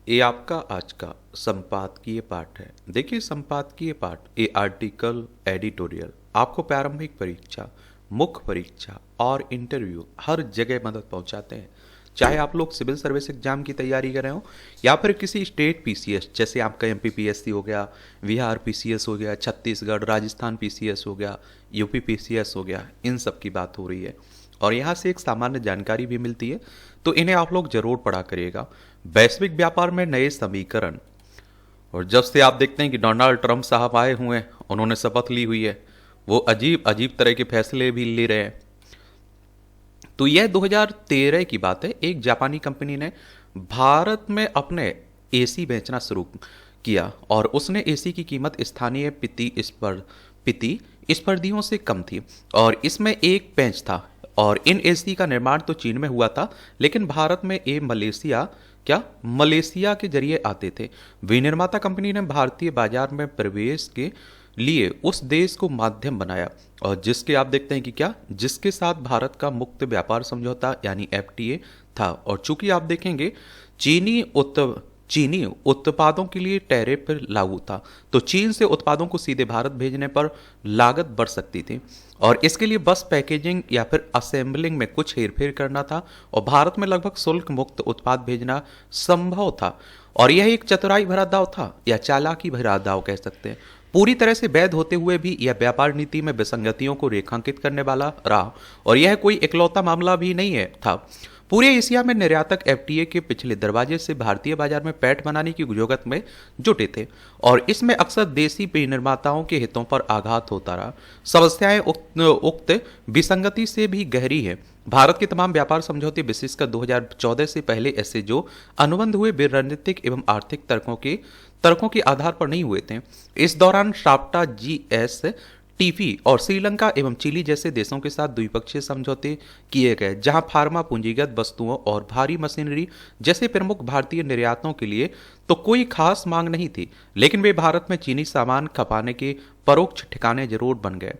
ये आपका आज का संपादकीय पाठ है। देखिए, संपादकीय पाठ ये आर्टिकल, एडिटोरियल आपको प्रारंभिक परीक्षा, मुख्य परीक्षा और इंटरव्यू हर जगह मदद पहुंचाते हैं। चाहे आप लोग सिविल सर्विस एग्जाम की तैयारी कर रहे हो या फिर किसी स्टेट पीसीएस, जैसे आपका एमपी पीएससी हो गया, बिहार पीसीएस हो गया, छत्तीसगढ़ राजस्थान पीसीएस हो गया, यूपी पीसीएस हो गया, इन सब की बात हो रही है और यहाँ से एक सामान्य जानकारी भी मिलती है, तो इन्हें आप लोग जरूर पढ़ा करिएगा। वैश्विक व्यापार में नए समीकरण। और जब से आप देखते हैं कि डोनाल्ड ट्रंप साहब आए हुए हैं, उन्होंने शपथ ली हुई है, वो अजीब अजीब तरह के फैसले भी ले रहे हैं। तो यह 2013 की बात है। एक जापानी कंपनी ने भारत में अपने एसी बेचना शुरू किया और उसने एसी की कीमत स्थानीय पिति स्पर्धियों से कम थी और इसमें एक पेंच था। और इन एसी का निर्माण तो चीन में हुआ था, लेकिन भारत में ये मलेशिया के जरिए आते थे। विनिर्माता कंपनी ने भारतीय बाजार में प्रवेश के लिए उस देश को माध्यम बनाया और जिसके आप देखते हैं कि जिसके साथ भारत का मुक्त व्यापार समझौता यानी एफटीए था। और चूंकि आप देखेंगे चीनी उत्पादों के लिए टैरिफ लागू था, तो चीन से उत्पादों को सीधे भारत भेजने पर लागत बढ़ सकती थी और इसके लिए बस पैकेजिंग या फिर असेंबलिंग में कुछ हेरफेर करना था और भारत में लगभग शुल्क मुक्त उत्पाद भेजना संभव था। और यह एक चतुराई भरा दाव था या चालाकी भरा दाव कह सकते हैं। पूरी तरह से वैध होते हुए भी यह व्यापार नीति में विसंगतियों को रेखांकित करने वाला रहा और यह कोई इकलौता मामला भी नहीं है था। पूरे एशिया में निर्यातक एफटीए के पिछले दरवाजे से भारतीय बाजार में पैठ बनाने की जुगत में जुटे थे और इसमें अक्सर देसी निर्माताओं के हितों पर आघात होता रहा। समस्याएं उक्त विसंगति से भी गहरी है। भारत के तमाम व्यापार समझौते विशेषकर 2014 से पहले ऐसे जो अनुबंध हुए वे रणनीतिक एवं आर्थिक तर्कों के आधार पर नहीं हुए थे। इस दौरान शाफ्टा, जीएस टीफी और श्रीलंका एवं चिली जैसे देशों के साथ द्विपक्षीय समझौते किए गए, जहां फार्मा, पूंजीगत वस्तुओं और भारी मशीनरी जैसे प्रमुख भारतीय निर्यातों के लिए तो कोई खास मांग नहीं थी, लेकिन वे भारत में चीनी सामान खपाने के परोक्ष ठिकाने जरूर बन गए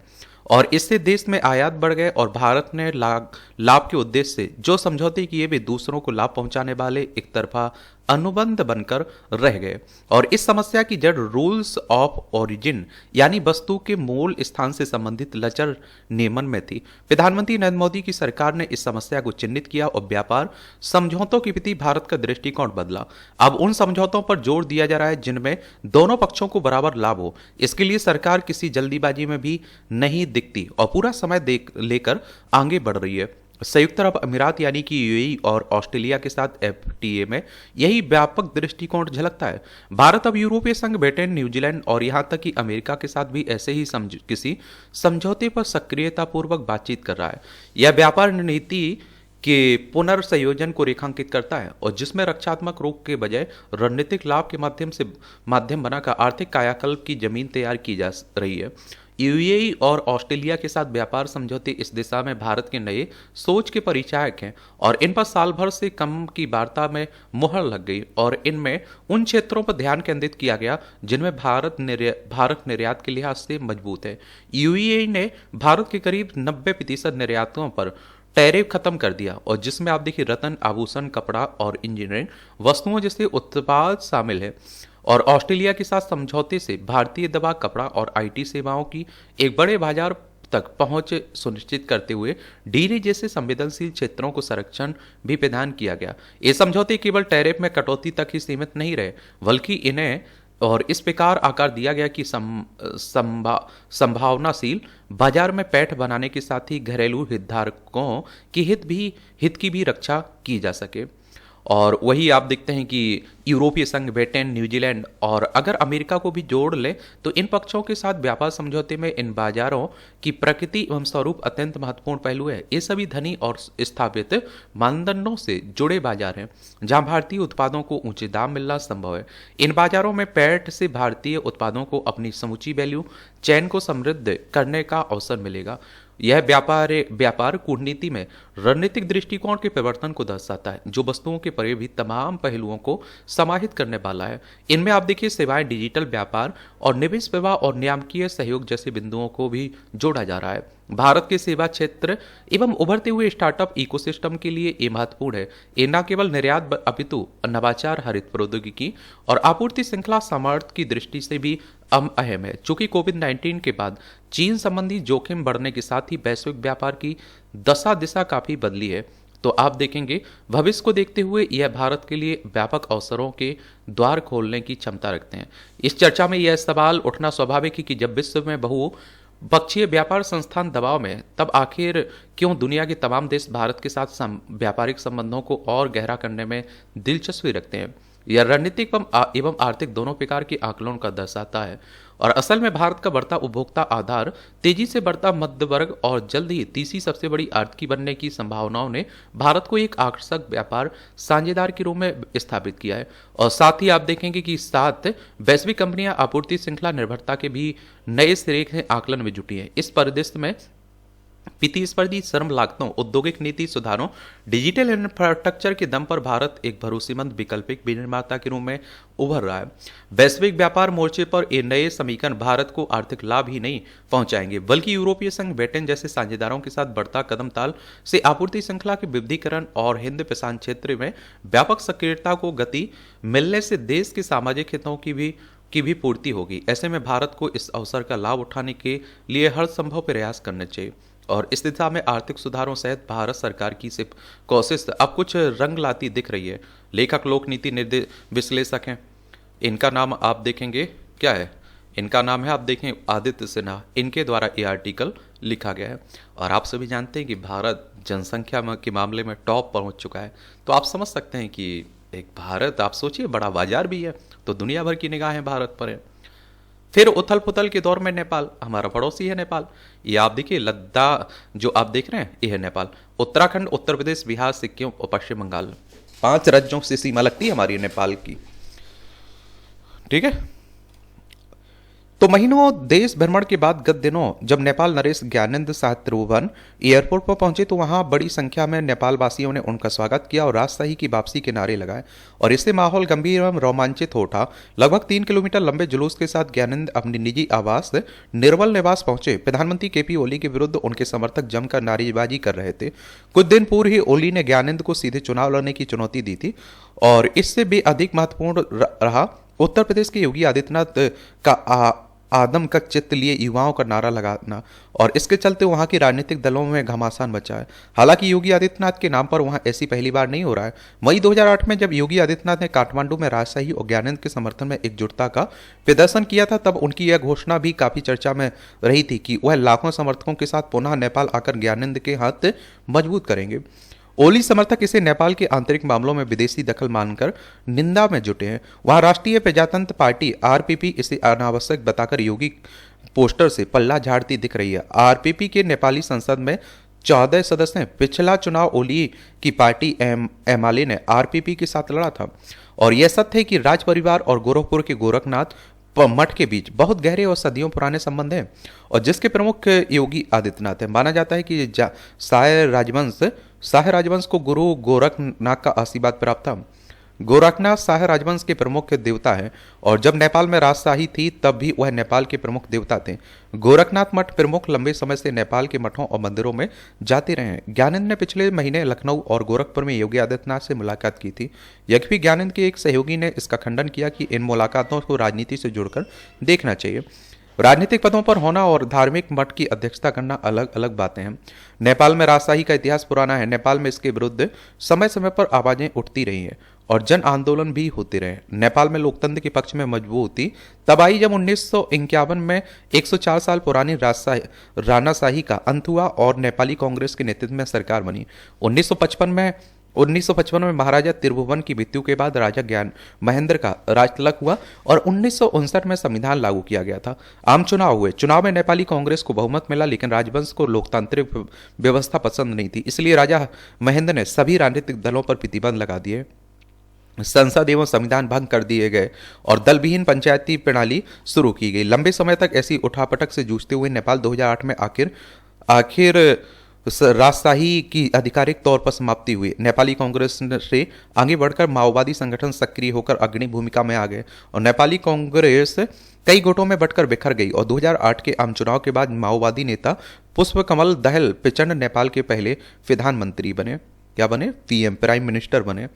और इससे देश में आयात बढ़ गए और भारत ने लाभ के उद्देश्य से जो समझौते किए वे दूसरों को लाभ पहुंचाने वाले एक तरफा अनुबंध बनकर रह गए। और इस समस्या की जड़ रूल्स ऑफ ओरिजिन यानी वस्तु के मूल स्थान से संबंधित लचर नियमन में थी। प्रधानमंत्री नरेंद्र मोदी की सरकार ने इस समस्या को चिन्हित किया और व्यापार समझौतों के प्रति भारत का दृष्टिकोण बदला। अब उन समझौतों पर जोर दिया जा रहा है जिनमें दोनों पक्षों को बराबर लाभ हो। इसके लिए सरकार किसी जल्दीबाजी में भी नहीं दिखती और पूरा समय लेकर आगे बढ़ रही है। संयुक्त अरब अमीरात यानी कि यूएई और ऑस्ट्रेलिया के साथ एफटीए में यही व्यापक दृष्टिकोण झलकता है। भारत अब यूरोपीय संघ, ब्रिटेन, न्यूजीलैंड और यहां तक कि अमेरिका के साथ भी ऐसे ही किसी समझौते पर सक्रियतापूर्वक बातचीत कर रहा है। यह व्यापार नीति के पुनर्संयोजन को रेखांकित करता है और जिसमें रक्षात्मक रोक के बजाय रणनीतिक लाभ के माध्यम बनाकर आर्थिक कायाकल्प की जमीन तैयार की जा रही है। यूएई और ऑस्ट्रेलिया के साथ व्यापार समझौते इस दिशा में भारत के नए सोच के परिचायक हैं और इन पर साल भर से कम की वार्ता में मुहर लग गई और इनमें उन क्षेत्रों पर ध्यान केंद्रित किया गया जिनमें भारत निर्यात के लिहाज से मजबूत है। यूएई ने भारत के करीब 90% निर्यातों पर टैरिफ खत्म कर दिया और जिसमें आप देखिए रत्न, आभूषण, कपड़ा और इंजीनियरिंग वस्तुओं जैसे उत्पाद शामिल है। और ऑस्ट्रेलिया के साथ समझौते से भारतीय दवा, कपड़ा और आईटी सेवाओं की एक बड़े बाजार तक पहुंच सुनिश्चित करते हुए डेयरी जैसे संवेदनशील क्षेत्रों को संरक्षण भी प्रदान किया गया। ये समझौते केवल टैरिफ में कटौती तक ही सीमित नहीं रहे, बल्कि इन्हें और इस प्रकार आकार दिया गया कि संभावनाशील बाजार में पैठ बनाने के साथ ही घरेलू हितधारकों की हित की भी रक्षा की जा सके। और वही आप देखते हैं कि यूरोपीय संघ, ब्रिटेन, न्यूजीलैंड और अगर अमेरिका को भी जोड़ ले तो इन पक्षों के साथ व्यापार समझौते में इन बाजारों की प्रकृति एवं स्वरूप अत्यंत महत्वपूर्ण पहलू है। ये सभी धनी और स्थापित मानदंडों से जुड़े बाजार हैं जहां भारतीय उत्पादों को ऊंचे दाम मिलना संभव है। इन बाजारों में पैठ से भारतीय उत्पादों को अपनी समूची वैल्यू चैन को समृद्ध करने का अवसर मिलेगा। यह व्यापार कूटनीति में रणनीतिक दृष्टिकोण के परिवर्तन को दर्शाता है, जो वस्तुओं के परे भी तमाम पहलुओं को समाहित करने वाला है। इनमें आप देखिए सेवाएं, डिजिटल व्यापार और निवेश प्रवाह और नियामकीय सहयोग जैसे बिंदुओं को भी जोड़ा जा रहा है। भारत के सेवा क्षेत्र एवं उभरते हुए स्टार्टअप इकोसिस्टम के लिए ये महत्वपूर्ण है। ये न केवल निर्यात अपितु नवाचार, हरित प्रौद्योगिकी और आपूर्ति श्रृंखला सामर्थ्य की दृष्टि से भी अहम है। चूंकि कोविड-19 के बाद चीन संबंधी जोखिम बढ़ने के साथ ही वैश्विक व्यापार की दशा दिशा काफी बदली है, तो आप देखेंगे भविष्य को देखते हुए यह भारत के लिए व्यापक अवसरों के द्वार खोलने की क्षमता रखते हैं। इस चर्चा में यह सवाल उठना स्वाभाविक है कि जब विश्व में बहुपक्षीय व्यापार संस्थान दबाव में, तब आखिर क्यों दुनिया के तमाम देश भारत के साथ व्यापारिक संबंधों को और गहरा करने में दिलचस्पी रखते हैं। यह रणनीतिक एवं आर्थिक दोनों प्रकार के आकलन का दर्शाता है। और असल में भारत का बढ़ता उपभोक्ता आधार, तेजी से बढ़ता मध्य वर्ग और जल्द ही तीसरी सबसे बड़ी आर्थिकी बनने की संभावनाओं ने भारत को एक आकर्षक व्यापार साझेदार के रूप में स्थापित किया है। और साथ ही आप देखेंगे कि साथ वैश्विक कंपनियां आपूर्ति श्रृंखला निर्भरता के भी नए सिरे के आकलन में जुटी हैं। इस परिदृश्य में प्रतिस्पर्धी श्रम लागतों, औद्योगिक नीति सुधारों, डिजिटल इंफ्रास्ट्रक्चर के दम पर भारत एक भरोसेमंद वैकल्पिक विनिर्माता के रूप में उभर रहा है। वैश्विक व्यापार मोर्चे पर ये नए समीकरण भारत को आर्थिक लाभ ही नहीं पहुंचाएंगे, बल्कि यूरोपीय संघ, ब्रिटेन जैसे साझेदारों के साथ बढ़ता कदम ताल से आपूर्ति श्रृंखला के विविधीकरण और हिंद प्रशांत क्षेत्र में व्यापक सक्रियता को गति मिलने से देश के सामाजिक हितों की भी पूर्ति होगी। ऐसे में भारत को इस अवसर का लाभ उठाने के लिए हर संभव प्रयास करने चाहिए। और इस दिशा में आर्थिक सुधारों सहित भारत सरकार की सिर्फ कोशिश अब कुछ रंग लाती दिख रही है। लेखक, लोक नीति विश्लेषक हैं, इनका नाम आप देखेंगे क्या है, इनका नाम है आप देखें आदित्य सिन्हा। इनके द्वारा ये आर्टिकल लिखा गया है। और आप सभी जानते हैं कि भारत जनसंख्या के मामले में टॉप पर पहुंच चुका है। तो आप समझ सकते हैं कि एक भारत, आप सोचिए, बड़ा बाजार भी है, तो दुनिया भर की निगाहें भारत पर है। फिर उथल पुथल के दौर में नेपाल, हमारा पड़ोसी है नेपाल। ये आप देखिए लद्दाख जो आप देख रहे हैं, ये है नेपाल। उत्तराखंड, उत्तर प्रदेश, बिहार, सिक्किम और पश्चिम बंगाल, 5 राज्यों से सीमा लगती है हमारी नेपाल की। ठीक है। तो महीनों देश भ्रमण के बाद गत दिनों जब नेपाल नरेश ज्ञानेंद्र शाह त्रिभुवन एयरपोर्ट पर पहुंचे, तो वहां बड़ी संख्या में नेपाल वासियों ने उनका स्वागत किया और राजशाही की वापसी के नारे लगाए। और इससे माहौल गंभीर एवं रोमांचित हो उठा। लगभग 3 किलोमीटर लंबे जुलूस के साथ ज्ञानेंद्र अपनी निजी आवास निर्मल निवास पहुंचे। प्रधानमंत्री केपी ओली के विरुद्ध उनके समर्थक जमकर नारेबाजी कर रहे थे। कुछ दिन पूर्व ही ओली ने ज्ञानेंद्र को सीधे चुनाव लड़ने की चुनौती दी थी। और इससे भी अधिक महत्वपूर्ण रहा उत्तर प्रदेश के योगी आदित्यनाथ का आदम का चित्त लिए युवाओं का नारा लगाना, और इसके चलते वहां के राजनीतिक दलों में घमासान मचा है। हालांकि योगी आदित्यनाथ के नाम पर वहां ऐसी पहली बार नहीं हो रहा है। मई 2008 में जब योगी आदित्यनाथ ने काठमांडू में राजशाही और ज्ञानेंद्र के समर्थन में एकजुटता का प्रदर्शन किया था, तब उनकी यह घोषणा भी काफी चर्चा में रही थी कि वह लाखों समर्थकों के साथ पुनः नेपाल आकर ज्ञानेंद्र के हाथ मजबूत करेंगे। ओली समर्थक इसे नेपाल के आंतरिक मामलों में विदेशी दखल मानकर निंदा में जुटे हैं। वहां राष्ट्रीय प्रजातंत्र पार्टी आरपीपी इसे अनावश्यक बताकर योगी पोस्टर से पल्ला झाड़ती दिख रही है। आरपीपी के नेपाली संसद में 14 सदस्य हैं। पिछला चुनाव ओली की पार्टी एमाले ने आरपीपी के साथ लड़ा था। और यह सत्य है कि राज परिवार और गोरखपुर के गोरखनाथ मठ के बीच बहुत गहरे और सदियों पुराने संबंध हैं, और जिसके प्रमुख योगी आदित्यनाथ है। माना जाता है कि शाह राजवंश को गुरु गोरखनाथ का आशीर्वाद प्राप्त था। गोरखनाथ शाह राजवंश के प्रमुख देवता हैं, और जब नेपाल में राजशाही थी तब भी वह नेपाल के प्रमुख देवता थे। गोरखनाथ मठ प्रमुख लंबे समय से नेपाल के मठों और मंदिरों में जाते रहे हैं। ज्ञानेंद्र ने पिछले महीने लखनऊ और गोरखपुर में योगी आदित्यनाथ से मुलाकात की थी। यद्यपि ज्ञानेंद्र के एक सहयोगी ने इसका खंडन किया कि इन मुलाकातों को राजनीति से जुड़कर देखना चाहिए। राजनीतिक पदों पर होना और धार्मिक मठ की अध्यक्षता करना अलग अलग बातें हैं। नेपाल में राजशाही का इतिहास पुराना है। नेपाल में इसके विरुद्ध समय समय पर आवाजें उठती रही हैं और जन आंदोलन भी होते रहे। नेपाल में लोकतंत्र के पक्ष में मजबूती तब आई जब 1951 में 104 साल पुरानी राणाशाही का अंत हुआ और नेपाली कांग्रेस के नेतृत्व में सरकार बनी। 1955 में महाराजा त्रिभुवन की मृत्यु के बाद राजा ज्ञान महेंद्र का राजतिलक हुआ और 1959 में संविधान लागू किया गया था। आम चुनाव हुए। चुनाव में नेपाली कांग्रेस को बहुमत मिला, लेकिन राजवंश को लोकतांत्रिक व्यवस्था पसंद नहीं थी। इसलिए राजा महेंद्र ने सभी राजनीतिक दलों पर प्रतिबंध लगा दिए। संसद एवं संविधान भंग कर दिए गए और दलविहीन पंचायती प्रणाली शुरू की गई। लंबे समय तक ऐसी उठापटक से जूझते हुए नेपाल 2008 में आखिर आखिर राजशाही की आधिकारिक तौर पर समाप्ति हुई। नेपाली कांग्रेस से आगे बढ़कर माओवादी संगठन सक्रिय होकर अग्रणी भूमिका में आ गए और नेपाली कांग्रेस कई गुटों में बंटकर बिखर गई और 2008 के आम चुनाव के बाद माओवादी नेता पुष्पकमल दहल प्रचंड नेपाल के पहले प्रधानमंत्री बने। क्या बने? पीएम, प्राइम मिनिस्टर बने।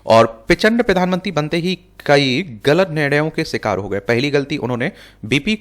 और प्रचंड प्रधानमंत्री बनते ही कई गलत निर्णयों के शिकार हो गए। पहली गलती उन्होंने बीपी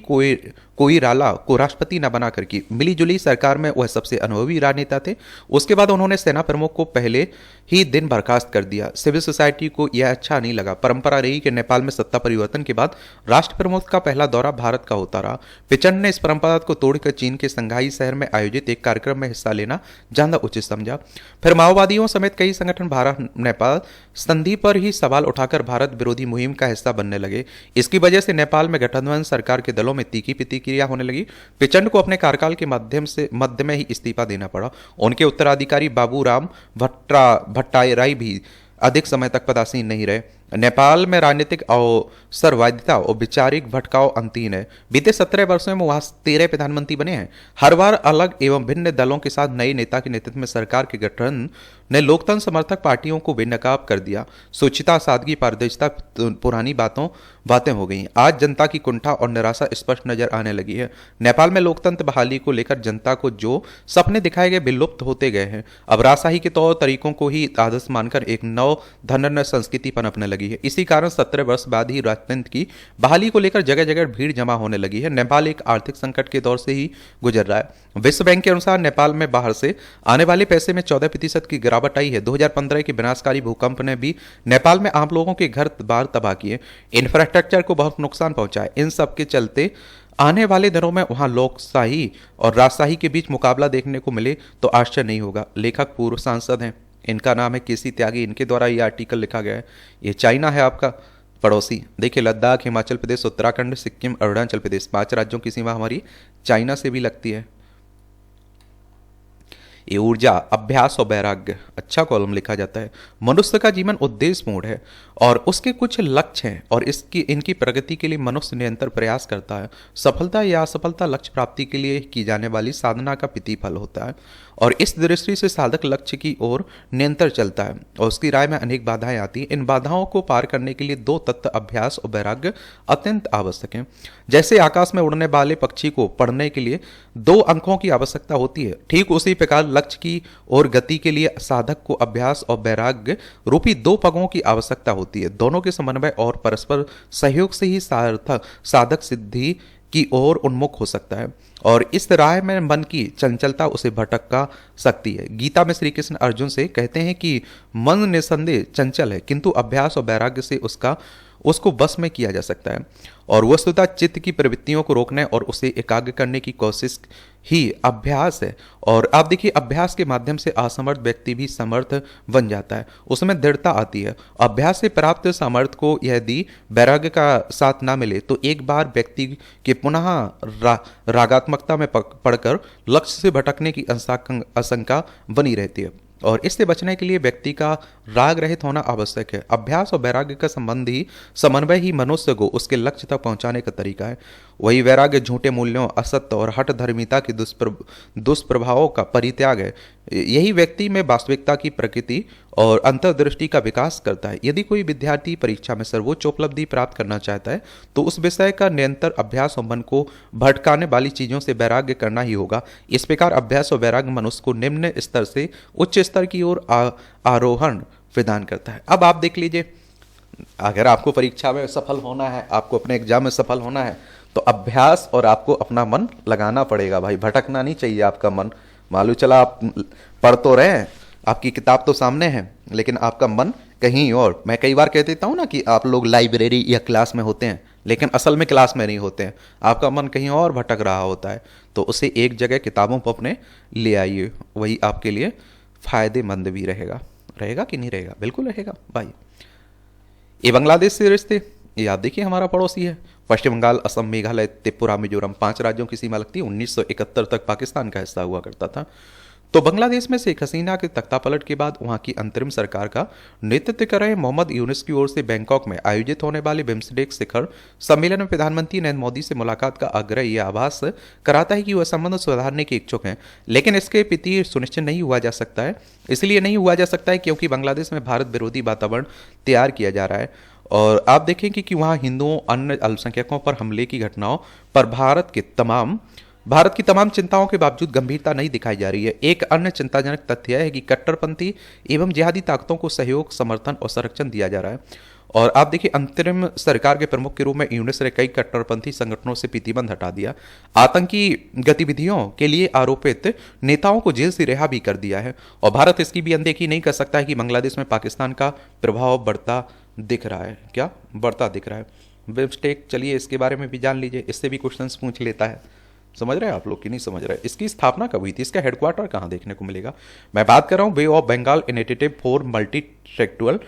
कोइराला को राष्ट्रपति न बनाकर की। मिलीजुली सरकार में वह सबसे अनुभवी राजनेता थे। उसके बाद उन्होंने सेना प्रमुख को पहले ही दिन बर्खास्त कर दिया। सिविल सोसाइटी को यह अच्छा नहीं लगा। परंपरा रही कि नेपाल में सत्ता परिवर्तन के बाद राष्ट्र प्रमुख का पहला दौरा भारत का होता रहा। प्रचंड ने इस परंपरा को तोड़कर चीन के संघाई शहर में आयोजित एक कार्यक्रम में हिस्सा लेना ज्यादा उचित समझा। फिर माओवादियों समेत कई संगठन भारत नेपाल संधि पर ही सवाल उठाकर भारत विरोधी मुहिम का हिस्सा बनने लगे। इसकी वजह से नेपाल में गठबंधन सरकार के दलों में तीखी प्रतिक्रिया होने लगी। प्रचंड को अपने कार्यकाल के मध्य में ही इस्तीफा देना पड़ा। उनके उत्तराधिकारी बाबूराम भट्टाराई भी अधिक समय तक पदासीन नहीं रहे। नेपाल में राजनीतिक अवसरवादिता और वैचारिक भटकाव अंतहीन है। बीते 17 वर्षों में वहां 13 प्रधानमंत्री बने हैं। हर बार अलग एवं भिन्न दलों के साथ नए नेता के नेतृत्व में सरकार के गठन ने लोकतंत्र समर्थक पार्टियों को बेनकाब कर दिया। सुचिता, सादगी, पारदर्शिता पुरानी बातें हो गई। आज जनता की कुंठा और निराशा स्पष्ट नजर आने लगी है। नेपाल में लोकतंत्र बहाली को लेकर जनता को जो सपने दिखाए गए विलुप्त होते गए हैं। अब राजशाही के तौर तरीकों को ही आदर्श मानकर एक नव धनन्य संस्कृति पनपने लगी है। इसी कारण 17 वर्ष बाद ही राजतंत्र की बहाली को लेकर जगह जगह भीड़ जमा होने लगी है। नेपाल एक आर्थिक संकट के दौर से ही गुजर रहा है। विश्व बैंक के अनुसार नेपाल में बाहर से आने वाले पैसे में 14% की गिरावट आई है। 2015 के विनाशकारी भूकंप ने भी नेपाल में आम लोगों के घर बार तबाह किए, इंफ्रास्ट्रक्चर को बहुत नुकसान पहुंचा है। इन सब के चलते आने वाले दिनों में वहां लोकशाही और राजशाही के बीच मुकाबला देखने को मिले तो आश्चर्य नहीं होगा। लेखक पूर्व सांसद हैं, इनका नाम है केसी त्यागी। इनके द्वारा ये आर्टिकल लिखा गया है। ये चाइना है आपका पड़ोसी। देखिए, लद्दाख, हिमाचल प्रदेश, उत्तराखंड, सिक्किम, अरुणाचल प्रदेश, 5 राज्यों की सीमा हमारी चाइना से भी लगती है। ये ऊर्जा, अभ्यास और वैराग्य, अच्छा कॉलम लिखा जाता है। मनुष्य का जीवन उद्देश्यपूर्ण है और उसके कुछ लक्ष्य हैं और इनकी प्रगति के लिए मनुष्य निरंतर प्रयास करता है। सफलता या असफलता लक्ष्य प्राप्ति के लिए की जाने वाली साधना का प्रतिफल होता है और इस दृष्टि से साधक लक्ष्य की ओर निरंतर चलता है और उसकी राह में अनेक बाधाएं आती हैं। इन बाधाओं को पार करने के लिए 2 तत्व, अभ्यास और वैराग्य, अत्यंत आवश्यक हैं। जैसे आकाश में उड़ने वाले पक्षी को पढ़ने के लिए 2 अंकों की आवश्यकता होती है, ठीक उसी प्रकार लक्ष्य की ओर गति के लिए साधक को अभ्यास और वैराग्य रूपी 2 पगों की आवश्यकता होती है। दोनों के समन्वय और परस्पर सहयोग से ही साधक सिद्धि की ओर उन्मुख हो सकता है और इस राह में मन की चंचलता उसे भटका सकती है। गीता में श्री कृष्ण अर्जुन से कहते हैं कि मन निसंदेह चंचल है, किंतु अभ्यास और वैराग्य से उसको बस में किया जा सकता है और वस्तुतः चित्त की प्रवृत्तियों को रोकने और उसे एकाग्र करने की कोशिश ही अभ्यास है। और आप देखिए, अभ्यास के माध्यम से असमर्थ व्यक्ति भी समर्थ बन जाता है, उसमें दृढ़ता आती है। अभ्यास से प्राप्त सामर्थ्य को यदि वैराग्य का साथ ना मिले तो एक बार व्यक्ति के पुनः रागात्मकता में पड़कर लक्ष्य से भटकने की आशंका बनी रहती है और इससे बचने के लिए व्यक्ति का राग रहित होना आवश्यक है। अभ्यास और वैराग्य का समन्वय ही मनुष्य को उसके लक्ष्य तक पहुंचाने का तरीका है। वही वैराग्य झूठे मूल्यों, असत्य और हठ धर्मिता की दुष्प्रभावों का परित्याग है। यही व्यक्ति में वास्तविकता की प्रकृति और अंतर्दृष्टि का विकास करता है। यदि कोई विद्यार्थी परीक्षा में सर्वोच्च उपलब्धि प्राप्त करना चाहता है तो उस विषय का निरंतर अभ्यास और मन को भटकाने वाली चीजों से वैराग्य करना ही होगा। इस प्रकार अभ्यास और वैराग्य मनुष्य को निम्न स्तर से उच्च स्तर की ओर आरोहण प्रदान करता है। अब आप देख लीजिए, अगर आपको परीक्षा में सफल होना है, आपको अपने एग्जाम में सफल होना है तो अभ्यास और आपको अपना मन लगाना पड़ेगा भाई। भटकना नहीं चाहिए आपका मन। मालूम चला आप पढ़ तो रहे हैं, आपकी किताब तो सामने है, लेकिन आपका मन कहीं और। मैं कई बार कह देता हूँ ना कि आप लोग लाइब्रेरी या क्लास में होते हैं, लेकिन असल में क्लास में नहीं होते हैं। आपका मन कहीं और भटक रहा होता है, तो उसे एक जगह किताबों पर अपने ले आइए। वही आपके लिए फायदेमंद भी रहेगा। रहेगा कि नहीं रहेगा? बिल्कुल रहेगा भाई। ये बांग्लादेश से रिश्ते, ये आप देखिए हमारा पड़ोसी है। पश्चिम बंगाल, असम, मेघालय, त्रिपुरा, मिजोरम, 5 राज्यों की सीमा लगती है। 1971 तक पाकिस्तान का हिस्सा हुआ करता था। तो बांग्लादेश में शेख हसीना के तख्तापलट के बाद वहां की अंतरिम सरकार का नेतृत्व कर रहे मोहम्मद यूनुस की ओर से बैंकॉक में आयोजित होने वाले बिम्स्टेक शिखर सम्मेलन में प्रधानमंत्री नरेंद्र मोदी से मुलाकात का आग्रह यह आभास कराता है कि वह संबंध सुधारने के इच्छुक हैं, लेकिन इसके प्रति सुनिश्चित नहीं हुआ जा सकता है। इसलिए नहीं हुआ जा सकता है क्योंकि बांग्लादेश में भारत विरोधी वातावरण तैयार किया जा रहा है और आप देखेंगे कि वहाँ हिंदुओं अन्य अल्पसंख्यकों पर हमले की घटनाओं पर भारत की तमाम चिंताओं के बावजूद गंभीरता नहीं दिखाई जा रही है। एक अन्य चिंताजनक तथ्य है कि कट्टरपंथी एवं जिहादी ताकतों को सहयोग, समर्थन और संरक्षण दिया जा रहा है। और आप देखिए अंतरिम सरकार के प्रमुख के रूप में यूनुस ने कई कट्टरपंथी संगठनों से प्रतिबंध हटा दिया, आतंकी गतिविधियों के लिए आरोपित नेताओं को जेल से रिहा भी कर दिया है। और भारत इसकी भी अनदेखी नहीं कर सकता है कि बांग्लादेश में पाकिस्तान का प्रभाव बढ़ता दिख रहा है। क्या बढ़ता दिख रहा है? बिम्स्टेक, चलिए इसके बारे में भी जान लीजिए, इससे भी क्वेश्चंस पूछ लेता है। समझ रहे हैं आप लोग कि नहीं समझ रहे? इसकी स्थापना कब हुई थी? इसका हेडक्वार्टर कहाँ देखने को मिलेगा? मैं बात कर रहा हूँ bay of Bengal initiative for multi sectoral,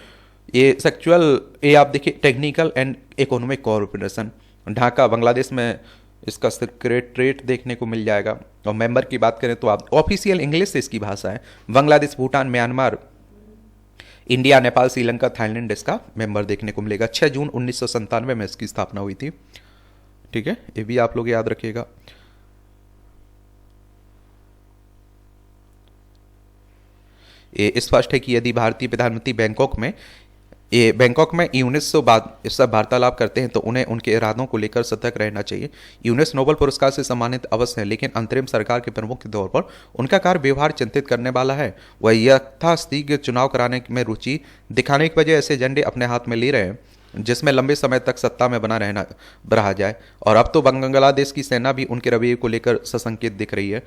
ये आप देखिए technical and economic cooperation, Dhaka Bangladesh में इसका सेक्रेटरीट देखने को मिल जाएगा। और मेंबर की बात करें तो आप ऑफिशियल इंग्लिश से इसकी भाषा है। Bangladesh, Bhutan, Myanmar, India, Nepal, Sri Lanka, Thailand इसका मेंबर देखने को मिलेगा। 6 जून 1997 में इसकी स्थापना हुई थी। ठीक है, ये भी आप लोग याद रखिएगा। ये स्पष्ट है कि यदि भारतीय प्रधानमंत्री बैंकॉक में यूनुस से वार्तालाप करते हैं तो उन्हें उनके इरादों को लेकर सतर्क रहना चाहिए। यूनुस नोबेल पुरस्कार से सम्मानित अवश्य है, लेकिन अंतरिम सरकार के प्रमुख के तौर पर उनका कार्य व्यवहार चिंतित करने वाला है। वह यथाशीघ्र चुनाव कराने में रुचि दिखाने की वजह ऐसे एजेंडे अपने हाथ में ले रहे हैं जिसमें लंबे समय तक सत्ता में बना रहा जाए। और अब तो बांग्लादेश की सेना भी उनके रवैये को लेकर सशंकित दिख रही है।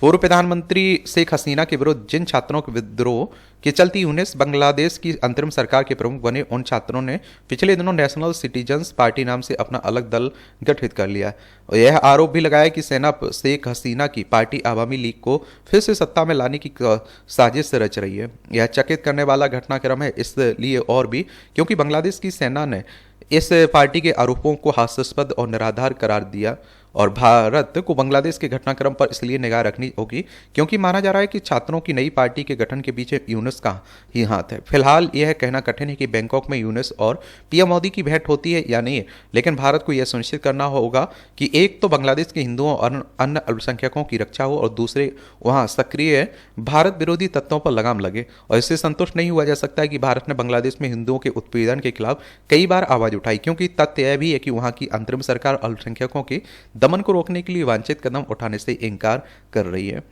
पूर्व प्रधानमंत्री शेख हसीना के विरुद्ध जिन छात्रों के विद्रोह के चलते यूनुस बांग्लादेश की अंतरिम सरकार के प्रमुख बने, उन छात्रों ने पिछले दिनों नेशनल सिटीजन्स पार्टी नाम से अपना अलग दल गठित कर लिया और यह आरोप भी लगाया कि सेना शेख हसीना की पार्टी आवामी लीग को फिर से सत्ता में लाने की साजिश रच रही है। यह चकित करने वाला घटनाक्रम है, इसलिए और भी क्योंकि बांग्लादेश की सेना ने इस पार्टी के आरोपों को हास्यास्पद और निराधार करार दिया और भारत को बांग्लादेश के घटनाक्रम पर इसलिए निगाह रखनी होगी क्योंकि माना जा रहा है कि छात्रों की नई पार्टी के गठन के पीछे यूनुस का ही हाथ है। फिलहाल यह कहना कठिन है कि बैंकॉक में यूनुस और पीएम मोदी की भेंट होती है या नहीं, लेकिन भारत को यह सुनिश्चित करना होगा कि एक तो बांग्लादेश के हिंदुओं और अन्य अल्पसंख्यकों की रक्षा हो और दूसरे वहाँ सक्रिय भारत विरोधी तत्वों पर लगाम लगे। और इससे संतुष्ट नहीं हुआ जा सकता है कि भारत ने बांग्लादेश में हिंदुओं के उत्पीड़न के खिलाफ कई बार आवाज उठाई, क्योंकि तथ्य यह भी है कि वहाँ की अंतरिम सरकार अल्पसंख्यकों के दमन को रोकने के लिए वांछित कदम उठाने से इनकार कर रही है।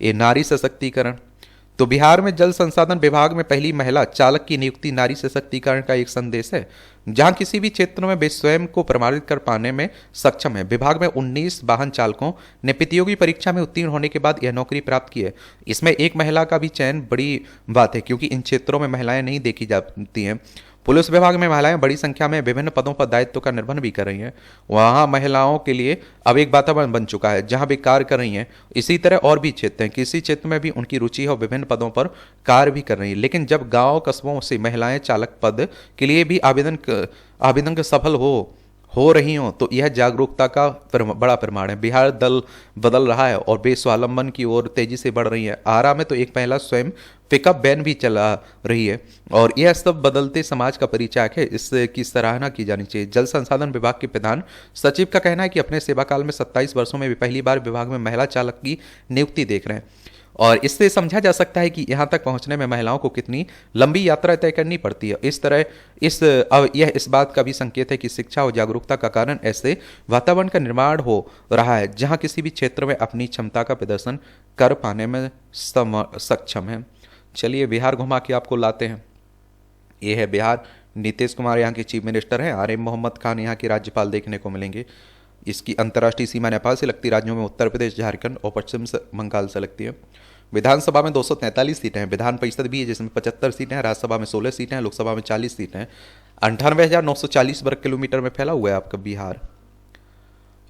ये नारी सशक्तिकरण, तो बिहार में जल संसाधन विभाग में पहली महिला चालक की नियुक्ति नारी सशक्तिकरण का एक संदेश है, जहां किसी भी क्षेत्र में वे स्वयं को प्रमाणित कर पाने में सक्षम है। विभाग में 19 वाहन चालकों ने प्रतियोगी परीक्षा में उत्तीर्ण होने के बाद यह नौकरी प्राप्त की है। इसमें एक महिला का भी चयन बड़ी बात है क्योंकि इन क्षेत्रों में महिलाएं नहीं देखी जाती हैं। पुलिस विभाग में महिलाएं बड़ी संख्या में विभिन्न पदों पर दायित्व का निर्वहन भी कर रही हैं। वहां महिलाओं के लिए अब एक वातावरण बन चुका है जहां वे कार्य कर रही हैं। इसी तरह और भी क्षेत्र हैं, किसी क्षेत्र में भी उनकी रुचि है और विभिन्न पदों पर कार्य भी कर रही हैं। लेकिन जब गांव कस्बों से महिलाएं चालक पद के लिए भी आवेदन सफल हो रही हों तो यह जागरूकता का बड़ा प्रमाण है। बिहार दल बदल रहा है और वे स्वावलंबन की ओर तेजी से बढ़ रही है। आरा में तो एक महिला स्वयं पिकअप वैन भी चला रही है और यह सब बदलते समाज का परिचायक है, इसकी सराहना की जानी चाहिए। जल संसाधन विभाग के प्रधान सचिव का कहना है कि अपने सेवाकाल में 27 वर्षों में भी पहली बार विभाग में महिला चालक की नियुक्ति देख रहे हैं और इससे समझा जा सकता है कि यहाँ तक पहुँचने में महिलाओं को कितनी लंबी यात्रा तय करनी पड़ती है। यह इस बात का भी संकेत है कि शिक्षा और जागरूकता का कारण ऐसे वातावरण का निर्माण हो रहा है जहाँ किसी भी क्षेत्र में अपनी क्षमता का प्रदर्शन कर पाने में सक्षम है। चलिए बिहार घुमा के आपको लाते हैं। ये है बिहार। नीतीश कुमार यहाँ के चीफ मिनिस्टर हैं। आरिफ मोहम्मद खान यहाँ के राज्यपाल देखने को मिलेंगे। इसकी अंतर्राष्ट्रीय सीमा नेपाल से लगती राज्यों में उत्तर प्रदेश, झारखंड और पश्चिम बंगाल से लगती है। विधानसभा में 243 सीटें हैं। विधान परिषद भी है जिसमें 75 सीटें हैं। राज्यसभा में 16 सीटें हैं। लोकसभा में 40 सीटें हैं। 98,940 वर्ग किलोमीटर में फैला हुआ है आपका बिहार।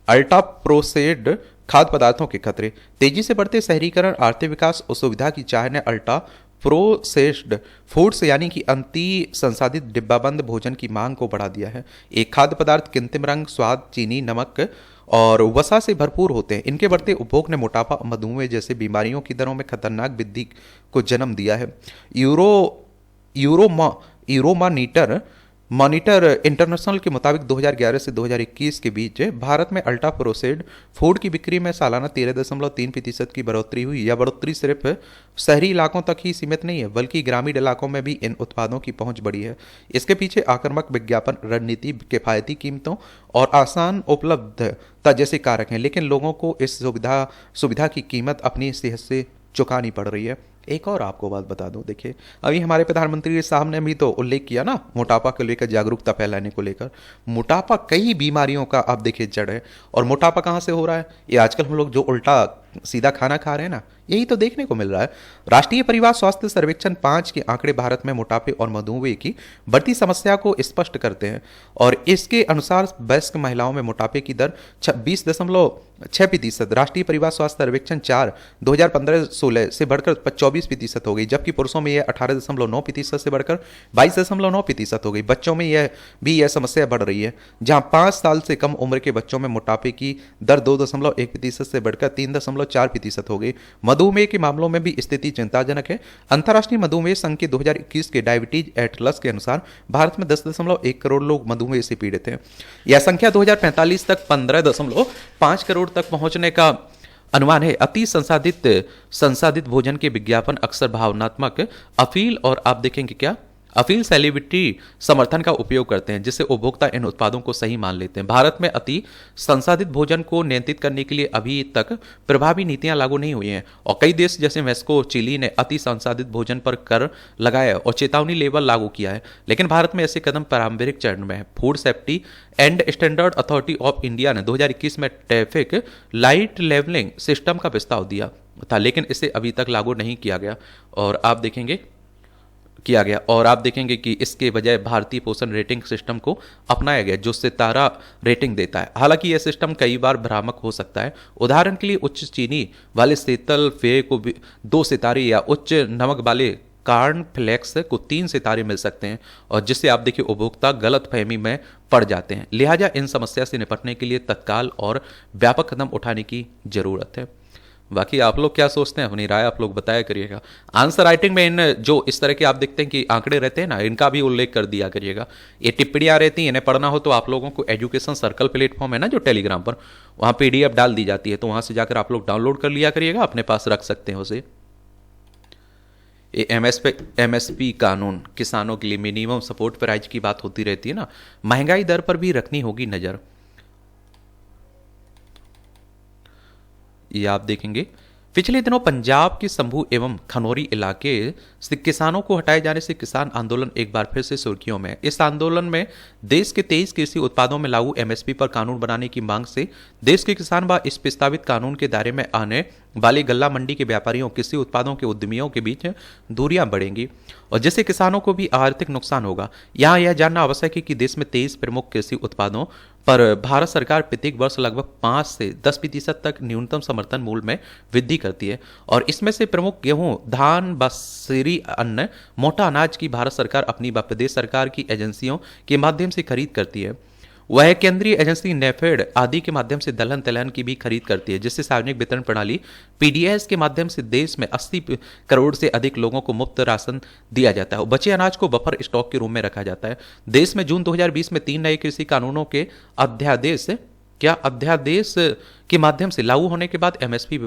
अल्ट्रा प्रोसेस्ड खाद्य पदार्थों के खतरे, तेजी से बढ़ते शहरीकरण, आर्थिक विकास और सुविधा की चाह ने अल्ट्रा प्रोसेस्ड फूड्स यानी कि अति संसाधित डिब्बाबंद भोजन की मांग को बढ़ा दिया है। एक खाद्य पदार्थ कृत्रिम रंग, स्वाद, चीनी, नमक और वसा से भरपूर होते हैं। इनके बढ़ते उपभोग ने मोटापा, मधुमेह जैसे बीमारियों की दरों में खतरनाक वृद्धि को जन्म दिया है। यूरो यूरोमा यूरोमानीटर मॉनिटर इंटरनेशनल के मुताबिक 2011 से 2021 के बीच भारत में अल्ट्रा प्रोसेस्ड फूड की बिक्री में सालाना 13.3% की बढ़ोतरी हुई। यह बढ़ोतरी सिर्फ शहरी इलाकों तक ही सीमित नहीं है, बल्कि ग्रामीण इलाकों में भी इन उत्पादों की पहुंच बढ़ी है। इसके पीछे आक्रामक विज्ञापन रणनीति, किफायती कीमतों और आसान उपलब्धता जैसे कारक हैं, लेकिन लोगों को इस सुविधा की कीमत अपनी सेहत से चुकानी पड़ रही है। एक और आपको बात बता दूं, देखिए अभी हमारे प्रधानमंत्री साहब ने भी तो उल्लेख किया ना मोटापा को लेकर, जागरूकता फैलाने को लेकर। मोटापा कई बीमारियों का आप देखिए जड़ है। और मोटापा कहाँ से हो रहा है? ये आजकल हम लोग जो उल्टा सीधा खाना खा रहे हैं ना, यही तो देखने को मिल रहा है। राष्ट्रीय परिवार स्वास्थ्य सर्वेक्षण 5 के आंकड़े भारत में मोटापे और मधुमेह की बढ़ती समस्या को स्पष्ट करते हैं। और इसके अनुसार वयस्क महिलाओं में मोटापे की दर 26.6%, राष्ट्रीय परिवार स्वास्थ्य सर्वेक्षण 4 2015-16 से बढ़कर 24% हो गई, जबकि पुरुषों में यह 18.9% से बढ़कर 22.9% हो गई। बच्चों में यह समस्या बढ़ रही है, जहां 5 साल से कम उम्र के बच्चों में मोटापे की दर 2.1% से बढ़कर 3.4% हो गई। मधुमेह के मामलों में भी स्थिति चिंताजनक है। अंतर्राष्ट्रीय मधुमेह संघ के 2021 के डायबिटीज एटलस के अनुसार भारत में 10.1 करोड़ लोग मधुमेह से पीड़ित हैं। यह संख्या 2045 तक 15.5 करोड़ तक पहुंचने का अनुमान है। अति संसाधित भोजन के विज्ञापन अक्सर भावनात्मक अपील और आप देखेंगे क्या अपील सेलिब्रिटी समर्थन का उपयोग करते हैं, जिससे उपभोक्ता इन उत्पादों को सही मान लेते हैं। भारत में अति संसाधित भोजन को नियंत्रित करने के लिए अभी तक प्रभावी नीतियां लागू नहीं हुई हैं, और कई देश जैसे मेक्सिको, चिली ने अति संसाधित भोजन पर कर लगाया और चेतावनी लेवल लागू किया है। लेकिन भारत में ऐसे कदम प्रारंभिक चरण में है। Food safety and standard authority of India ने 2021 में ट्रैफिक लाइट लेवलिंग सिस्टम का प्रस्ताव दिया था, लेकिन इसे अभी तक लागू नहीं किया गया और आप देखेंगे कि इसके बजाय भारतीय पोषण रेटिंग सिस्टम को अपनाया गया, जो सितारा रेटिंग देता है। हालांकि यह सिस्टम कई बार भ्रामक हो सकता है। उदाहरण के लिए उच्च चीनी वाले शीतल पेय को 2 सितारे या उच्च नमक वाले कॉर्नफ्लेक्स को 3 सितारे मिल सकते हैं, और जिससे आप देखिए उपभोक्ता गलत फहमी में पड़ जाते हैं। लिहाजा इन समस्या से निपटने के लिए तत्काल और व्यापक कदम उठाने की जरूरत है। बाकी आप लोग क्या सोचते हैं, अपनी राय आप लोग बताया करिएगा। आंसर राइटिंग में इन जो इस तरह के आप देखते हैं कि आंकड़े रहते हैं ना, इनका भी उल्लेख कर दिया करिएगा। ये टिप्पणियां रहती हैं, इन्हें पढ़ना हो तो आप लोगों को एजुकेशन सर्कल प्लेटफॉर्म है ना जो टेलीग्राम पर, वहां PDF डाल दी जाती है, तो वहां से जाकर आप लोग डाउनलोड कर लिया करिएगा, अपने पास रख सकते हैं उसे। MSP कानून किसानों के लिए मिनिमम सपोर्ट प्राइस की बात होती रहती है ना, महंगाई दर पर भी रखनी होगी नजर। ये आप देखेंगे पिछले दिनों पंजाब के संभू एवं खनौरी इलाके से किसानों को हटाए जाने से किसान आंदोलन एक बार फिर से सुर्खियों में। इस आंदोलन में देश के 23 कृषि उत्पादों में लागू MSP पर कानून बनाने की मांग से देश के किसान व इस प्रस्तावित कानून के दायरे में आने वाले गल्ला मंडी के व्यापारियों, कृषि उत्पादों के उद्यमियों के बीच दूरियां बढ़ेंगी और जिससे किसानों को भी आर्थिक नुकसान होगा। यहाँ यह जानना आवश्यक है कि देश में 23 प्रमुख कृषि उत्पादों पर भारत सरकार प्रत्येक वर्ष लगभग 5 से 10% तक न्यूनतम समर्थन मूल्य में वृद्धि करती है, और इसमें से प्रमुख गेहूं, धान, बसरी अन्न, मोटा अनाज की भारत सरकार अपनी व प्रदेश सरकार की एजेंसियों के माध्यम से खरीद करती है। वह केंद्रीय एजेंसी नेफेड आदि के माध्यम से दलहन तिलहन की भी खरीद करती है, जिससे सार्वजनिक वितरण प्रणाली PDS के माध्यम से देश में 80 करोड़ से अधिक लोगों को मुफ्त राशन दिया जाता है और बचे अनाज को बफर स्टॉक के रूप में रखा जाता है। देश में जून 2020 में 3 नए कृषि कानूनों के अध्यादेश के माध्यम से लागू होने के बाद MSP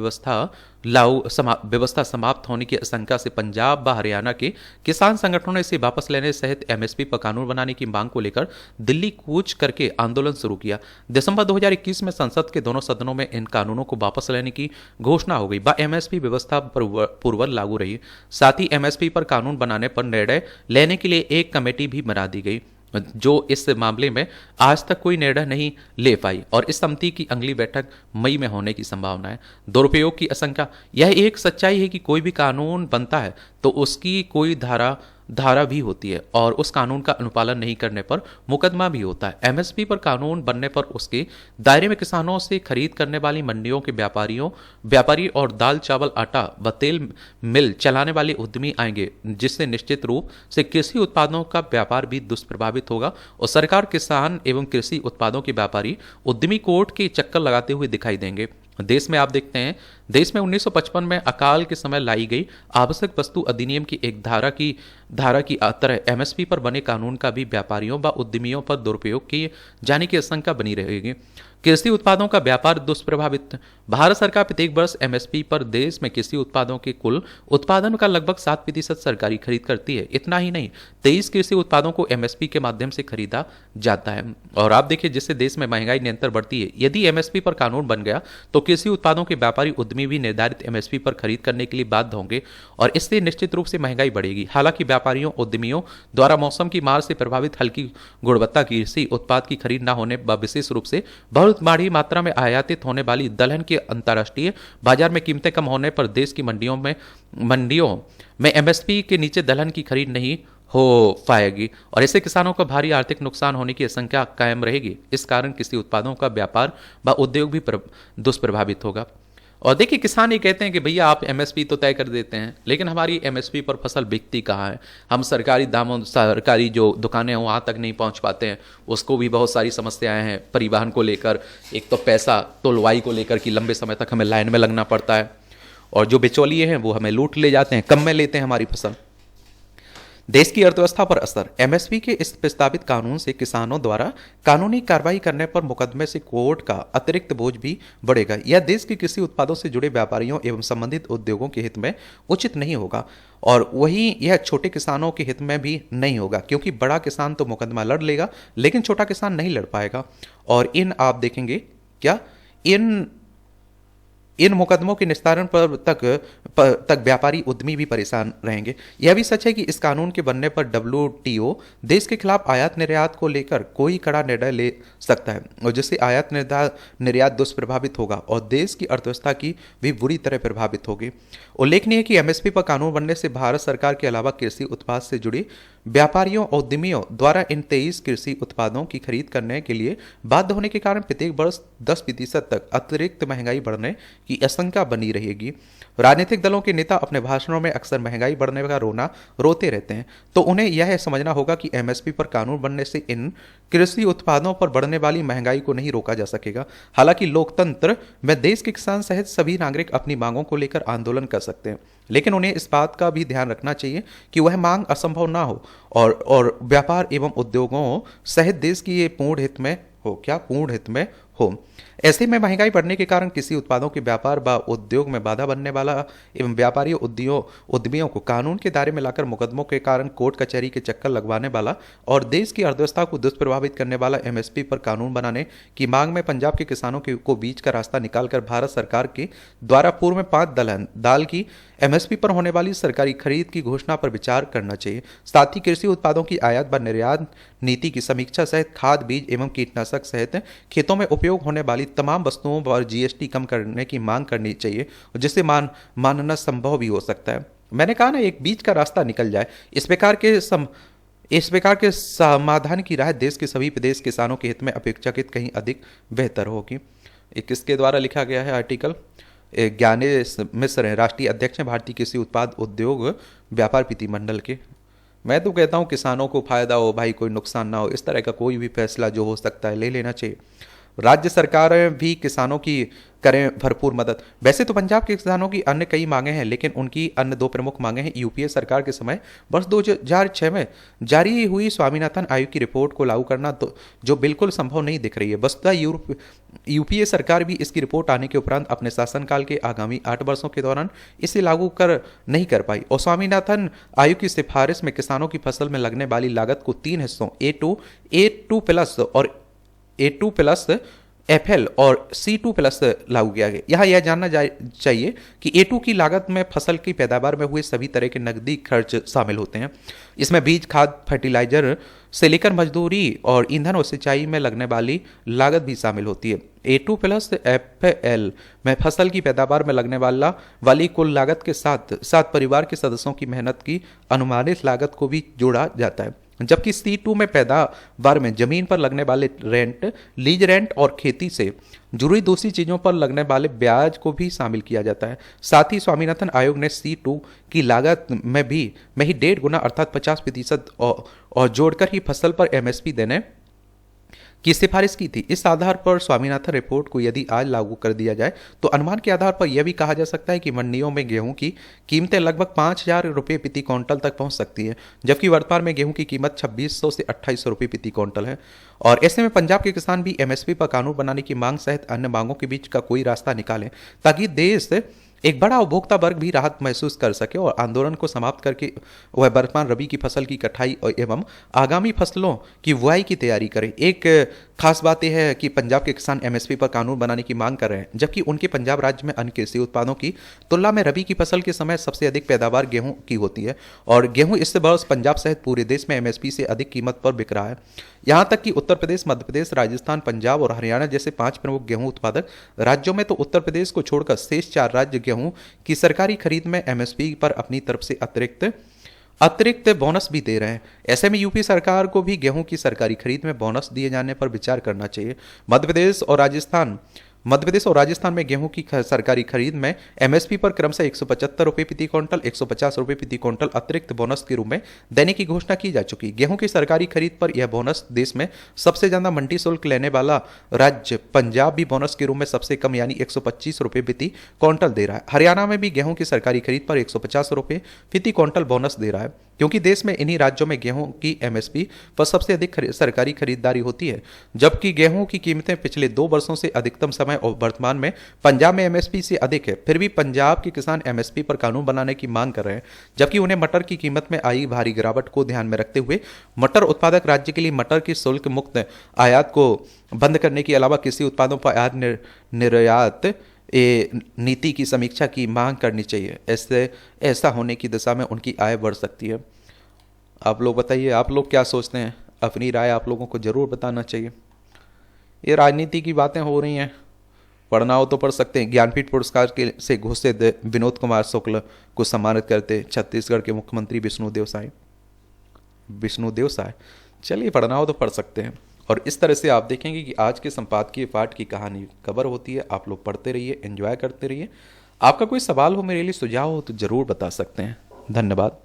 व्यवस्था समाप्त होने की आशंका से पंजाब व हरियाणा के किसान संगठनों ने इसे वापस लेने सहित MSP पर कानून बनाने की मांग को लेकर दिल्ली कूच करके आंदोलन शुरू किया। दिसंबर 2021 में संसद के दोनों सदनों में इन कानूनों को वापस लेने की घोषणा हो गई व MSP व्यवस्था पूर्ववत लागू रही। साथ ही MSP पर कानून बनाने पर निर्णय लेने के लिए एक कमेटी भी बना दी गई, जो इस मामले में आज तक कोई निर्णय नहीं ले पाई और इस समिति की अगली बैठक मई में होने की संभावना है। दुरुपयोग की आशंका, यह एक सच्चाई है कि कोई भी कानून बनता है तो उसकी कोई धारा धारा भी होती है और उस कानून का अनुपालन नहीं करने पर मुकदमा भी होता है। एमएसपी पर कानून बनने पर उसके दायरे में किसानों से खरीद करने वाली मंडियों के व्यापारी और दाल चावल आटा व तेल मिल चलाने वाले उद्यमी आएंगे, जिससे निश्चित रूप से कृषि उत्पादों का व्यापार भी दुष्प्रभावित होगा और सरकार, किसान एवं कृषि उत्पादों के व्यापारी उद्यमी कोर्ट के चक्कर लगाते हुए दिखाई देंगे। देश में आप देखते हैं, देश में 1955 में अकाल के समय लाई गई आवश्यक वस्तु अधिनियम की एक धारा की तरह एमएसपी पर बने कानून का भी व्यापारियों व उद्यमियों पर दुरुपयोग किए जाने की आशंका बनी रहेगी। कृषि उत्पादों का व्यापार दुष्प्रभावित। भारत सरकार प्रत्येक वर्ष एमएसपी पर देश में कृषि उत्पादों के कुल उत्पादन का लगभग 7% सरकारी खरीद करती है। इतना ही नहीं, 23 कृषि उत्पादों को एमएसपी के माध्यम से खरीदा जाता है। और आप देखिए, जिससे देश में महंगाई निरंतर बढ़ती है। यदि एमएसपी पर कानून बन गया तो कृषि उत्पादों के व्यापारी उद्यमी भी निर्धारित एमएसपी पर खरीद करने के लिए बाध्य होंगे और इससे निश्चित रूप से महंगाई बढ़ेगी। हालांकि व्यापारियों उद्यमियों द्वारा मौसम की मार से प्रभावित हल्की गुणवत्ता की कृषि उत्पाद की खरीद न होने व विशेष रूप से बहुत बड़ी मात्रा में आयातित होने वाली दलहन के अंतर्राष्ट्रीय बाजार में कीमतें कम होने पर देश की मंडियों में एमएसपी के नीचे दलहन की खरीद नहीं हो पाएगी और इससे किसानों को भारी आर्थिक नुकसान होने की आशंका कायम रहेगी। इस कारण कृषि उत्पादों का व्यापार व उद्योग भी दुष्प्रभावित होगा। और देखिए, किसान ये कहते हैं कि भैया आप एमएसपी तो तय कर देते हैं, लेकिन हमारी एमएसपी पर फसल बिकती कहाँ है? हम सरकारी दामों, सरकारी जो दुकानें हैं वहाँ तक नहीं पहुँच पाते हैं। उसको भी बहुत सारी समस्याएं हैं, परिवहन को लेकर, एक तो पैसा तोलवाई को लेकर कि लंबे समय तक हमें लाइन में लगना पड़ता है और जो बिचौलिए हैं वो हमें लूट ले जाते हैं, कम में लेते हैं हमारी फसल। देश की अर्थव्यवस्था पर असर। एमएसपी के इस प्रस्तावित कानून से किसानों द्वारा कानूनी कार्रवाई करने पर मुकदमे से कोर्ट का अतिरिक्त बोझ भी बढ़ेगा। यह देश के कृषि उत्पादों से जुड़े व्यापारियों एवं संबंधित उद्योगों के हित में उचित नहीं होगा और वहीं यह छोटे किसानों के हित में भी नहीं होगा, क्योंकि बड़ा किसान तो मुकदमा लड़ लेगा लेकिन छोटा किसान नहीं लड़ पाएगा। और आप देखेंगे क्या इन मुकदमों के निस्तारण पर तक व्यापारी उद्यमी भी परेशान रहेंगे। यह भी सच है कि इस कानून के बनने पर डब्ल्यूटीओ देश के खिलाफ आयात निर्यात को लेकर कोई कड़ा निर्णय ले सकता है और जिससे आयात निर्यात दुष्प्रभावित होगा और देश की अर्थव्यवस्था की भी बुरी तरह प्रभावित होगी। उल्लेखनीय है कि एमएसपी पर कानून बनने से भारत सरकार के अलावा कृषि उत्पाद से जुड़ी व्यापारियों और उद्यमियों द्वारा इन 23 कृषि उत्पादों की खरीद करने के लिए बाध्य होने के कारण प्रत्येक वर्ष 10% तक अतिरिक्त महंगाई बढ़ने की आशंका बनी रहेगी। राजनीतिक दलों के नेता अपने भाषणों में अक्सर महंगाई बढ़ने का रोते रहते हैं, तो उन्हें यह समझना होगा कि एमएसपी पर कानून बनने से इन कृषि उत्पादों पर बढ़ने वाली महंगाई को नहीं रोका जा सकेगा। हालांकि लोकतंत्र में देश के किसान सहित सभी नागरिक अपनी मांगों को लेकर आंदोलन कर सकते हैं, लेकिन उन्हें इस बात का भी ध्यान रखना चाहिए कि वह मांग असंभव ना हो और व्यापार एवं उद्योगों सहित देश की ये पूर्ण हित में हो। ऐसे में महंगाई बढ़ने के कारण कृषि उत्पादों के व्यापार व उद्योग में बाधा बनने वाला एवं व्यापारी उद्यमियों को कानून के दायरे में लाकर मुकदमों के कारण कोर्ट कचहरी के चक्कर लगवाने वाला और देश की अर्थव्यवस्था को दुष्प्रभावित करने वाला एमएसपी पर कानून बनाने की मांग में पंजाब के किसानों को बीच का रास्ता निकालकर भारत सरकार के द्वारा पूर्व में 5 दलहन दाल की एमएसपी पर होने वाली सरकारी खरीद की घोषणा पर विचार करना चाहिए। साथ ही कृषि उत्पादों की आयात व निर्यात नीति की समीक्षा सहित खाद, बीज एवं कीटनाशक सहित खेतों में उपयोग होने वाली तमाम वस्तुओं पर जीएसटी कम करने की मांग करनी चाहिए, जिससे मानना संभव भी हो सकता है। मैंने कहा ना, एक बीच का रास्ता निकल जाए। इस प्रकार के समाधान की राह देश के सभी प्रदेश किसानों के हित में अपेक्षाकृत कहीं अधिक बेहतर होगी। किसके द्वारा लिखा गया है आर्टिकल? ज्ञानेश मिश्र हैं, राष्ट्रीय अध्यक्ष हैं भारतीय कृषि उत्पाद उद्योग व्यापार प्रतिनिधिमंडल के। मैं तो कहता हूँ किसानों को फायदा हो भाई, कोई नुकसान ना हो। इस तरह का कोई भी फैसला जो हो सकता है ले लेना चाहिए। राज्य सरकारें भी किसानों की करें भरपूर मदद। वैसे तो पंजाब के किसानों की अन्य कई मांगे हैं, लेकिन उनकी अन्य 2 प्रमुख मांगे हैं। यूपीए सरकार के समय वर्ष 2006 में जारी हुई स्वामीनाथन आयोग की रिपोर्ट को लागू करना, तो जो बिल्कुल संभव नहीं दिख रही है। वस्तुतः यूपीए सरकार भी इसकी रिपोर्ट आने के उपरांत अपने शासनकाल के आगामी 8 वर्षों के दौरान इसे लागू नहीं कर पाई और स्वामीनाथन आयोग की सिफारिश में किसानों की फसल में लगने वाली लागत को 3 हिस्सों A2+ और A2+ FL और C2+ लागू किया गया। यहाँ यह जानना चाहिए कि A2 की लागत में फसल की पैदावार में हुए सभी तरह के नकदी खर्च शामिल होते हैं। इसमें बीज, खाद, फर्टिलाइजर से लेकर मजदूरी और ईंधन और सिंचाई में लगने वाली लागत भी शामिल होती है। A2+ FL में फसल की पैदावार में लगने वाली कुल लागत के साथ साथ परिवार के सदस्यों की मेहनत की अनुमानित लागत को भी जोड़ा जाता है। जबकि C2 में पैदावार में जमीन पर लगने वाले रेंट, लीज रेंट और खेती से जुड़ी दूसरी चीजों पर लगने वाले ब्याज को भी शामिल किया जाता है। साथ ही स्वामीनाथन आयोग ने C2 की लागत में ही 1.5 गुना अर्थात 50% और जोड़कर ही फसल पर MSP देने की सिफारिश की थी। इस आधार पर स्वामीनाथन रिपोर्ट को यदि आज लागू कर दिया जाए तो अनुमान के आधार पर यह भी कहा जा सकता है कि मंडियों में गेहूं की कीमतें लगभग 5,000 रुपये प्रति क्विंटल तक पहुंच सकती है, जबकि वर्तमान में गेहूं की कीमत 2,600 से 2,800 रुपये प्रति क्विंटल है। और ऐसे में पंजाब के किसान भी MSP पर कानून बनाने की मांग सहित अन्य मांगों के बीच का कोई रास्ता निकालें ताकि देश एक बड़ा उपभोक्ता वर्ग भी राहत महसूस कर सके और आंदोलन को समाप्त करके वह वर्तमान रबी की फसल की कटाई एवं आगामी फसलों की बुआई की तैयारी करें। एक खास बात यह है कि पंजाब के किसान MSP पर कानून बनाने की मांग कर रहे हैं, जबकि उनके पंजाब राज्य में अन्य कृषि उत्पादों की तुलना में रबी की फसल के समय सबसे अधिक पैदावार गेहूं की होती है और गेहूं इस वर्ष पंजाब सहित पूरे देश में MSP से अधिक कीमत पर बिक रहा है। यहां तक कि उत्तर प्रदेश, मध्य प्रदेश, राजस्थान, पंजाब और हरियाणा जैसे 5 प्रमुख गेहूं उत्पादक राज्यों में तो उत्तर प्रदेश को छोड़कर शेष 4 राज्य गेहूं की सरकारी खरीद में MSP पर अपनी तरफ से अतिरिक्त बोनस भी दे रहे हैं। ऐसे में यूपी सरकार को भी गेहूं की सरकारी खरीद में बोनस दिए जाने पर विचार करना चाहिए। मध्य प्रदेश और राजस्थान में गेहूं की सरकारी खरीद में MSP पर क्रमशः 175 रुपये प्रति क्विंटल, 150 रुपये प्रति क्विंटल अतिरिक्त बोनस के रूप में देने की घोषणा की जा चुकी। गेहूं की सरकारी खरीद पर यह बोनस देश में सबसे ज्यादा मंडी शुल्क लेने वाला राज्य पंजाब भी बोनस के रूप में सबसे कम यानी 125 रुपये प्रति क्विंटल दे रहा है। हरियाणा में भी गेहूं की सरकारी खरीद पर 150 रुपये प्रति क्विंटल बोनस दे रहा है, क्योंकि देश में इन्हीं राज्यों में गेहूं की MSP पर सबसे अधिक सरकारी खरीदारी होती है। जबकि गेहूं की कीमतें पिछले 2 वर्षों से अधिकतम समय और वर्तमान में पंजाब में MSP से अधिक है, फिर भी पंजाब के किसान MSP पर कानून बनाने की मांग कर रहे हैं, जबकि उन्हें मटर की कीमत में आई भारी गिरावट को ध्यान में रखते हुए मटर उत्पादक राज्य के लिए मटर की शुल्क मुक्त आयात को बंद करने के अलावा कृषि उत्पादों पर आयात निर्यात नीति की समीक्षा की मांग करनी चाहिए। ऐसा होने की दिशा में उनकी आय बढ़ सकती है। आप लोग बताइए, आप लोग क्या सोचते हैं? अपनी राय आप लोगों को जरूर बताना चाहिए। ये राजनीति की बातें हो रही हैं, पढ़ना हो तो पढ़ सकते हैं। ज्ञानपीठ पुरस्कार से घोषित विनोद कुमार शुक्ल को सम्मानित करते छत्तीसगढ़ के मुख्यमंत्री विष्णुदेव साय। चलिए, पढ़ना हो तो पढ़ सकते हैं। और इस तरह से आप देखेंगे कि आज के संपादकीय पाठ की कहानी कवर होती है। आप लोग पढ़ते रहिए, एंजॉय करते रहिए। आपका कोई सवाल हो, मेरे लिए सुझाव हो तो जरूर बता सकते हैं। धन्यवाद।